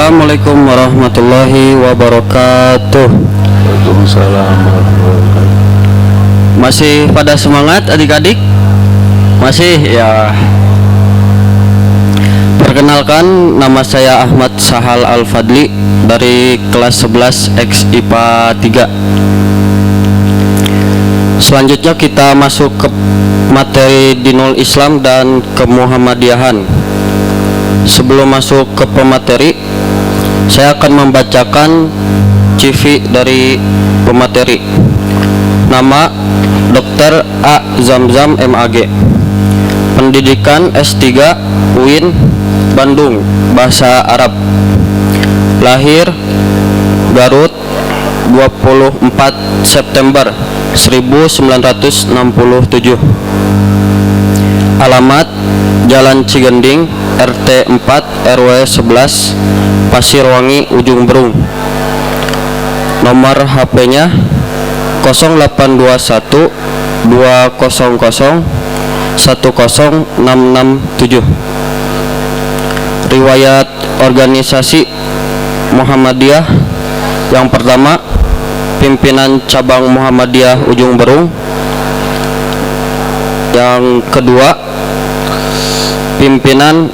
Assalamualaikum warahmatullahi wabarakatuh. Waalaikumsalam warahmatullahi wabarakatuh. Masih pada semangat adik-adik? Masih ya. Perkenalkan, nama saya Ahmad Sahal Al-Fadli dari kelas 11 X IPA 3. Selanjutnya kita masuk ke materi Dinul Islam dan Kemuhammadiyahan. Sebelum masuk ke pemateri, saya akan membacakan CV dari pemateri. Nama Dr. A. Zamzam MAG. Pendidikan S3 UIN Bandung, Bahasa Arab. Lahir Garut 24 September 1967. Alamat Jalan Cigending, RT 4 RW 11, Pasirwangi, Ujung Berung. Nomor HP-nya 0821 200 10667. Riwayat organisasi Muhammadiyah: yang pertama, pimpinan cabang Muhammadiyah Ujung Berung. Yang kedua, pimpinan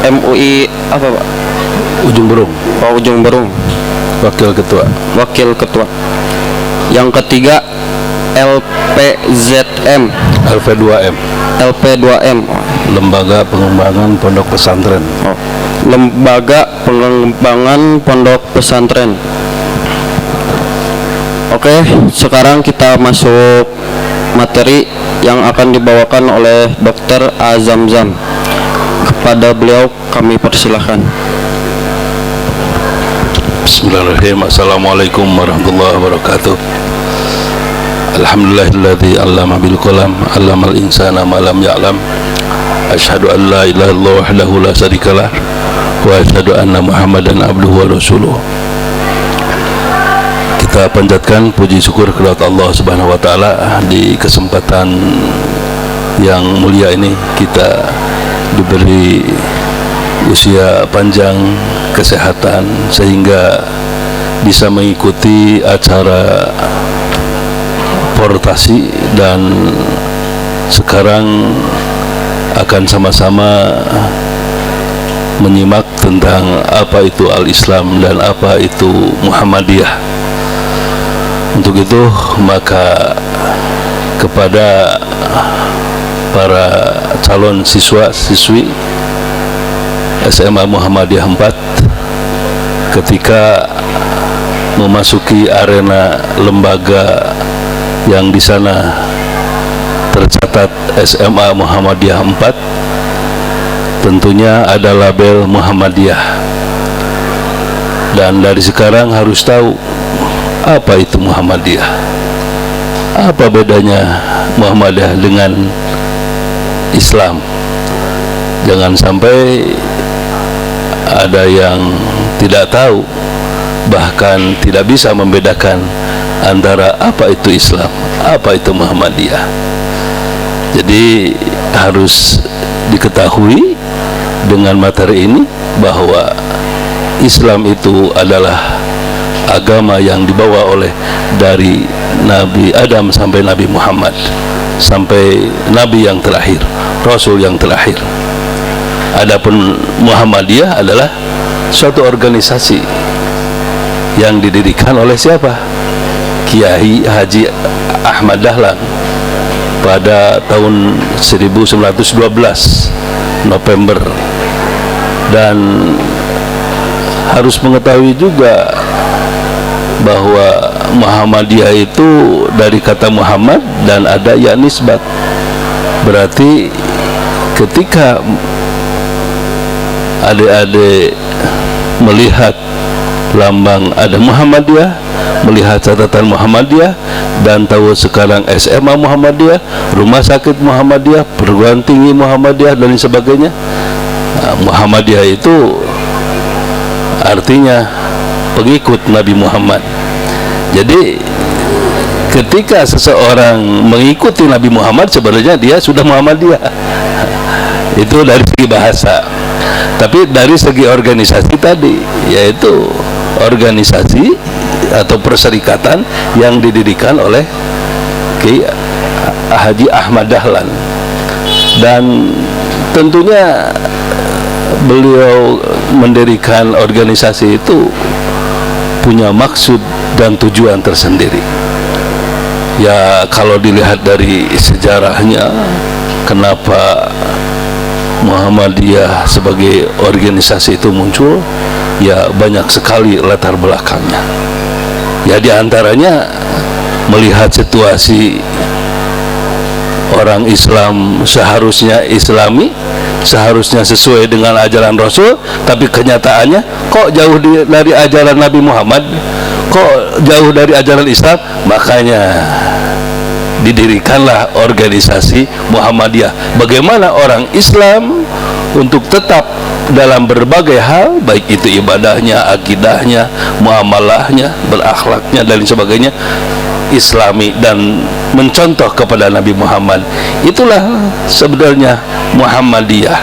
MUI apa Pak? Ujung Berung. Oh, Ujung Berung. Wakil ketua. Yang ketiga, LPZM. LP2M. Lembaga Pengembangan Pondok Pesantren. Oh, Lembaga Pengembangan Pondok Pesantren. Oke, sekarang kita masuk materi yang akan dibawakan oleh Dr. A. Zamzam. Kepada beliau kami persilahkan. Bismillahirrahmanirrahim. Assalamualaikum warahmatullahi wabarakatuh. Alhamdulillahilladzi 'allama bil qalam 'allamal insana ma lam ya'lam. Asyhadu an la ilaha illallah wahdahu la syarikalah wa asyhadu anna Muhammadan abduhu wa rasuluh. Kita panjatkan puji syukur kepada Allah Subhanahu wa taala. Di kesempatan yang mulia ini kita diberi usia panjang, kesehatan, sehingga bisa mengikuti acara portasi, dan sekarang akan sama-sama menyimak tentang apa itu Al-Islam dan apa itu Muhammadiyah. Untuk itu, maka kepada para calon siswa-siswi SMA Muhammadiyah 4, ketika memasuki arena lembaga yang di sana tercatat SMA Muhammadiyah 4, tentunya ada label Muhammadiyah. Dan dari sekarang harus tahu apa itu Muhammadiyah. Apa bedanya Muhammadiyah dengan Islam? Jangan sampai ada yang tidak tahu, bahkan tidak bisa membedakan antara apa itu Islam, apa itu Muhammadiyah. Jadi harus diketahui dengan materi ini bahwa Islam itu adalah agama yang dibawa oleh dari Nabi Adam sampai Nabi Muhammad, sampai Nabi yang terakhir, Rasul yang terakhir. Adapun Muhammadiyah adalah suatu organisasi yang didirikan oleh siapa? Kiai Haji Ahmad Dahlan pada tahun 1912 November. Dan harus mengetahui juga bahwa Muhammadiyah itu dari kata Muhammad dan ada ya nisbat. Berarti ketika adik-adik melihat lambang ada Muhammadiyah, melihat catatan Muhammadiyah, dan tahu sekarang SMA Muhammadiyah, Rumah Sakit Muhammadiyah, Perguruan Tinggi Muhammadiyah, dan sebagainya. Muhammadiyah itu artinya pengikut Nabi Muhammad. Jadi ketika seseorang mengikuti Nabi Muhammad, sebenarnya dia sudah Muhammadiyah. Itu dari segi bahasa. Tapi dari segi organisasi tadi, yaitu organisasi atau perserikatan yang didirikan oleh Kiai Haji Ahmad Dahlan, dan tentunya beliau mendirikan organisasi itu punya maksud dan tujuan tersendiri. Ya, kalau dilihat dari sejarahnya, kenapa Muhammadiyah sebagai organisasi itu muncul, ya banyak sekali latar belakangnya. Ya, diantaranya melihat situasi orang Islam seharusnya Islami, seharusnya sesuai dengan ajaran Rasul, tapi kenyataannya kok jauh dari ajaran Nabi Muhammad, kok jauh dari ajaran Islam. Makanya didirikanlah organisasi Muhammadiyah. Bagaimana orang Islam untuk tetap dalam berbagai hal, baik itu ibadahnya, akidahnya, muamalahnya, berakhlaknya dan sebagainya, Islami dan mencontoh kepada Nabi Muhammad. Itulah sebenarnya Muhammadiyah.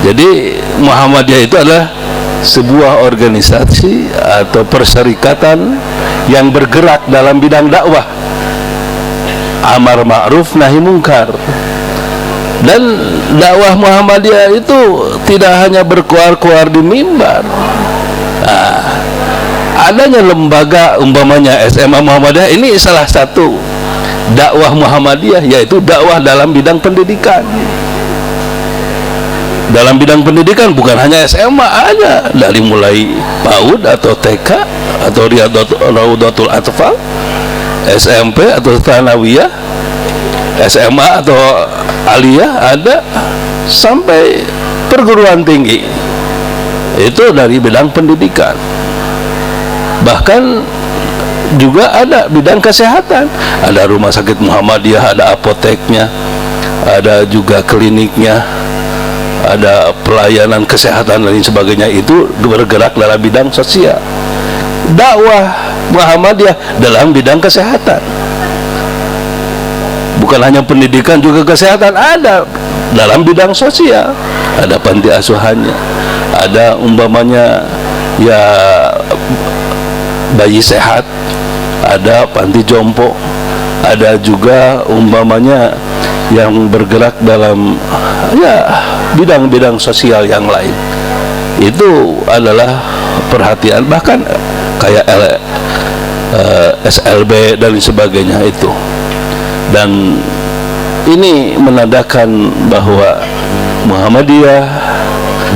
Jadi Muhammadiyah itu adalah sebuah organisasi atau perserikatan yang bergerak dalam bidang dakwah, amar ma'ruf nahi mungkar. Dan dakwah Muhammadiyah itu tidak hanya berkuar-kuar di mimbar. Adanya lembaga umpamanya SMA Muhammadiyah, ini salah satu dakwah Muhammadiyah, yaitu dakwah dalam bidang pendidikan. Dalam bidang pendidikan bukan hanya SMA aja, dari mulai PAUD atau TK atau Raudatul Atfal, SMP atau Thanawiyah, SMA atau Aliyah ada, sampai perguruan tinggi. Itu dari bidang pendidikan. Bahkan juga ada bidang kesehatan, ada rumah sakit Muhammadiyah, ada apoteknya, ada juga kliniknya, ada pelayanan kesehatan dan lain sebagainya. Itu bergerak dalam bidang sosial. Dakwah Muhammadiyah dalam bidang kesehatan, bukan hanya pendidikan, juga kesehatan ada dalam bidang sosial. Ada panti asuhannya, ada umpamanya ya bayi sehat, ada panti jompo, ada juga umpamanya yang bergerak dalam ya bidang-bidang sosial yang lain. Itu adalah perhatian, bahkan kayak SLB dan sebagainya itu. Dan ini menandakan bahwa Muhammadiyah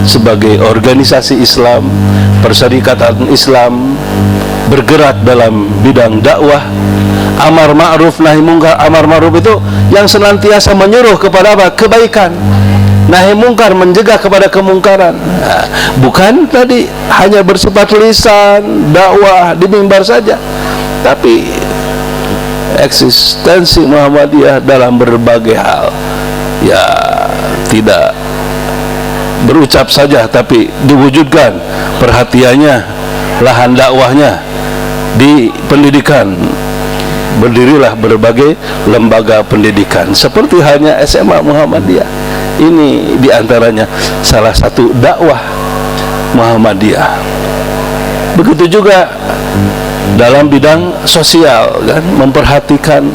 sebagai organisasi Islam, perserikatan Islam, bergerak dalam bidang dakwah, amar ma'ruf nahi mungkar. Amar ma'ruf itu yang senantiasa menyuruh kepada apa? Kebaikan. Nahi mungkar, mencegah kepada kemungkaran. Bukan tadi hanya bersifat lisan dakwah di mimbar saja, tapi eksistensi Muhammadiyah dalam berbagai hal, ya tidak berucap saja, tapi diwujudkan perhatiannya, lahan dakwahnya di pendidikan. Berdirilah berbagai lembaga pendidikan seperti hanya SMA Muhammadiyah. Ini diantaranya salah satu dakwah Muhammadiyah. Begitu juga dalam bidang sosial, kan, memperhatikan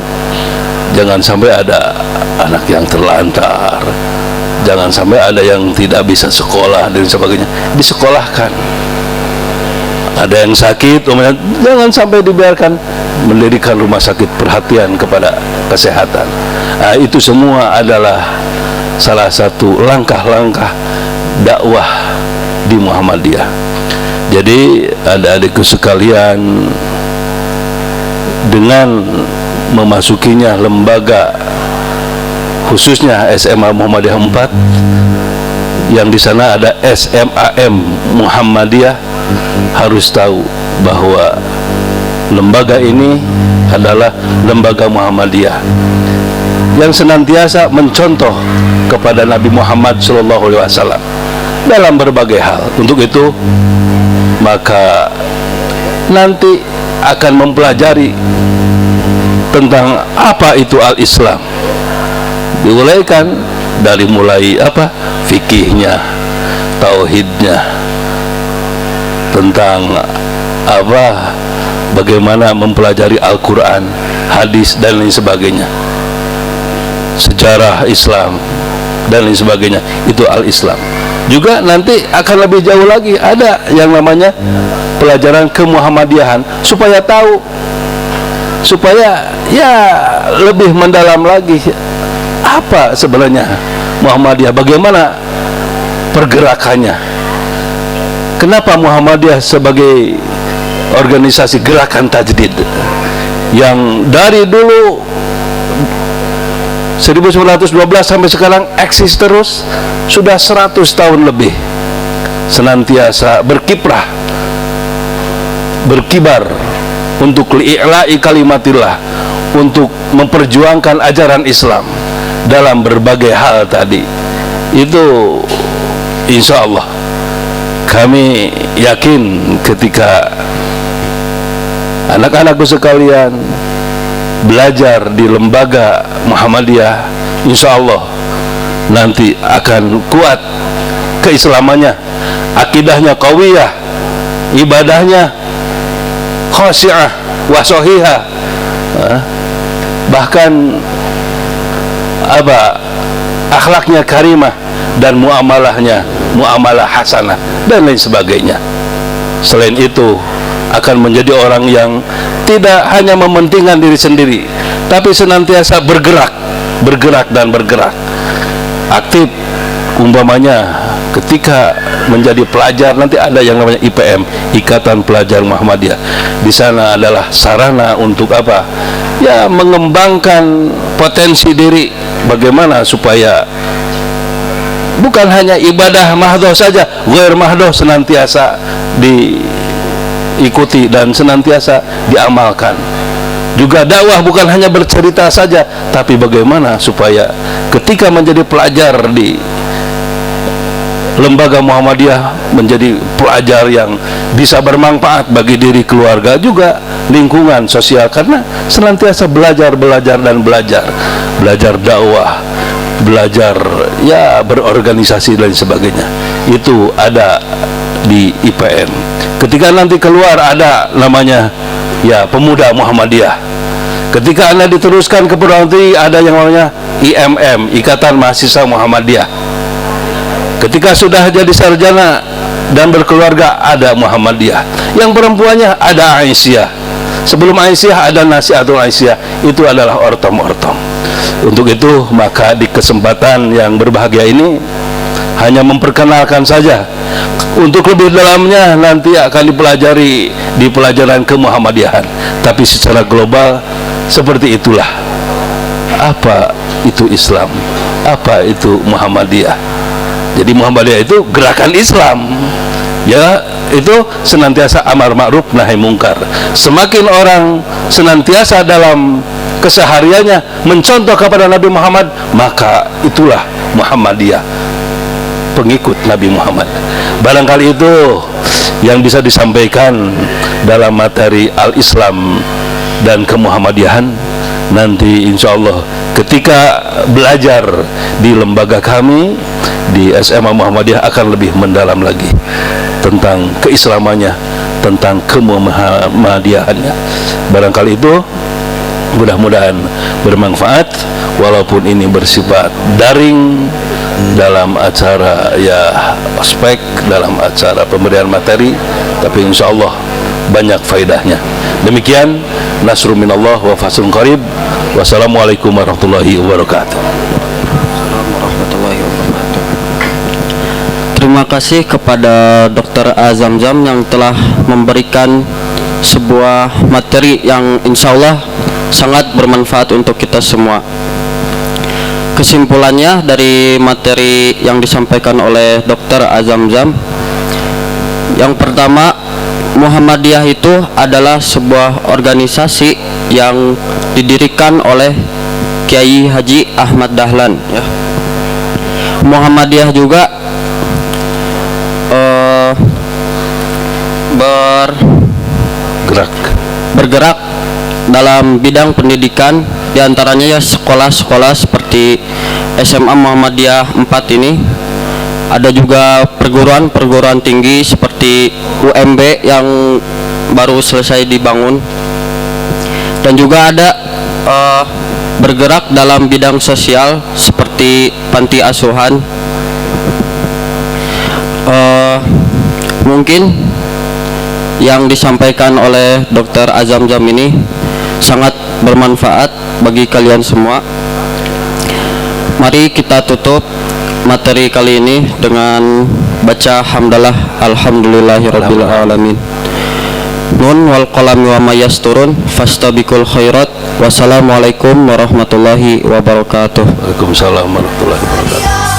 jangan sampai ada anak yang terlantar, jangan sampai ada yang tidak bisa sekolah dan sebagainya, disekolahkan. Ada yang sakit, jangan sampai dibiarkan, mendirikan rumah sakit, perhatian kepada kesehatan. Itu semua adalah salah satu langkah-langkah dakwah di Muhammadiyah. Jadi adik-adikku sekalian, dengan memasukinya lembaga khususnya SMA Muhammadiyah 4, yang di sana ada SMAM Muhammadiyah, harus tahu bahwa lembaga ini adalah lembaga Muhammadiyah yang senantiasa mencontoh kepada Nabi Muhammad SAW dalam berbagai hal. Untuk itu maka nanti akan mempelajari tentang apa itu al-Islam, diuraikan dari mulai apa fikihnya, tauhidnya, tentang apa, bagaimana mempelajari Al-Quran, hadis dan lain sebagainya, sejarah Islam dan lain sebagainya. Itu Al-Islam. Juga nanti akan lebih jauh lagi, ada yang namanya pelajaran kemuhammadiyahan, supaya tahu, supaya ya lebih mendalam lagi apa sebenarnya Muhammadiyah, bagaimana pergerakannya, kenapa Muhammadiyah sebagai organisasi gerakan tajdid yang dari dulu 1912 sampai sekarang eksis terus, sudah 100 tahun lebih, senantiasa berkiprah, berkibar untuk li'i'la'i kalimatillah, untuk memperjuangkan ajaran Islam dalam berbagai hal tadi. Itu insya Allah kami yakin ketika anak-anakku sekalian belajar di lembaga Muhammadiyah, insya Allah nanti akan kuat keislamannya, akidahnya qawiyah, ibadahnya khasyi'ah wa sahihah, bahkan akhlaknya karimah, dan muamalahnya muamalah hasanah dan lain sebagainya. Selain itu akan menjadi orang yang tidak hanya mementingkan diri sendiri, tapi senantiasa bergerak dan bergerak aktif. Umpamanya ketika menjadi pelajar, nanti ada yang namanya IPM, Ikatan Pelajar Muhammadiyah. Di sana adalah sarana untuk apa? Ya, mengembangkan potensi diri, bagaimana supaya bukan hanya ibadah mahdoh saja, ghair mahdoh senantiasa diikuti dan senantiasa diamalkan. Juga dakwah bukan hanya bercerita saja, tapi bagaimana supaya ketika menjadi pelajar di lembaga Muhammadiyah menjadi pelajar yang bisa bermanfaat bagi diri, keluarga, juga lingkungan sosial, karena senantiasa belajar dan belajar dakwah, belajar ya berorganisasi dan sebagainya. Itu ada di IPM. Ketika nanti keluar ada namanya ya pemuda Muhammadiyah. Ketika Anda diteruskan ke perguruan tinggi ada yang namanya IMM, Ikatan Mahasiswa Muhammadiyah. Ketika sudah jadi sarjana dan berkeluarga ada Muhammadiyah. Yang perempuannya ada Aisyah. Sebelum Aisyah ada Nasihatul Aisyah. Itu adalah ortom-ortom. Untuk itu maka di kesempatan yang berbahagia ini hanya memperkenalkan saja. Untuk lebih dalamnya nanti akan dipelajari di pelajaran kemuhammadiyahan. Tapi secara global seperti itulah. Apa itu Islam? Apa itu Muhammadiyah? Jadi Muhammadiyah itu gerakan Islam, ya, itu senantiasa amar ma'ruf nahi mungkar. Semakin orang senantiasa dalam kesehariannya mencontoh kepada Nabi Muhammad, maka itulah Muhammadiyah, pengikut Nabi Muhammad. Barangkali itu yang bisa disampaikan dalam materi Al-Islam dan kemuhammadiyahan. Nanti insya Allah ketika belajar di lembaga kami di SMA Muhammadiyah akan lebih mendalam lagi tentang keislamannya, tentang kemuhammadiyahannya. Barangkali itu mudah-mudahan bermanfaat, walaupun ini bersifat daring dalam acara ya ospek, dalam acara pemberian materi, tapi insya Allah banyak faedahnya. Demikian, nasrun minallah wa fathun qarib. Wassalamualaikum warahmatullahi wabarakatuh. Terima kasih kepada Dr. Azamzam yang telah memberikan sebuah materi yang insya Allah sangat bermanfaat untuk kita semua. Kesimpulannya dari materi yang disampaikan oleh Dr. Azamzam, yang pertama, Muhammadiyah itu adalah sebuah organisasi yang didirikan oleh Kiai Haji Ahmad Dahlan, ya. Muhammadiyah juga bergerak dalam bidang pendidikan, diantaranya ya sekolah-sekolah seperti SMA Muhammadiyah 4 ini, Ada juga perguruan tinggi seperti UMB yang baru selesai dibangun, dan juga ada bergerak dalam bidang sosial seperti panti asuhan. Mungkin yang disampaikan oleh Dr. Azam Zam ini sangat bermanfaat bagi kalian semua. Mari kita tutup materi kali ini dengan baca hamdalah alhamdulillahirabbil alamin. Nun wal qalami wa mayasturun fastabiqul khairat. Wassalamualaikum warahmatullahi wabarakatuh. Waalaikumsalam warahmatullahi wabarakatuh.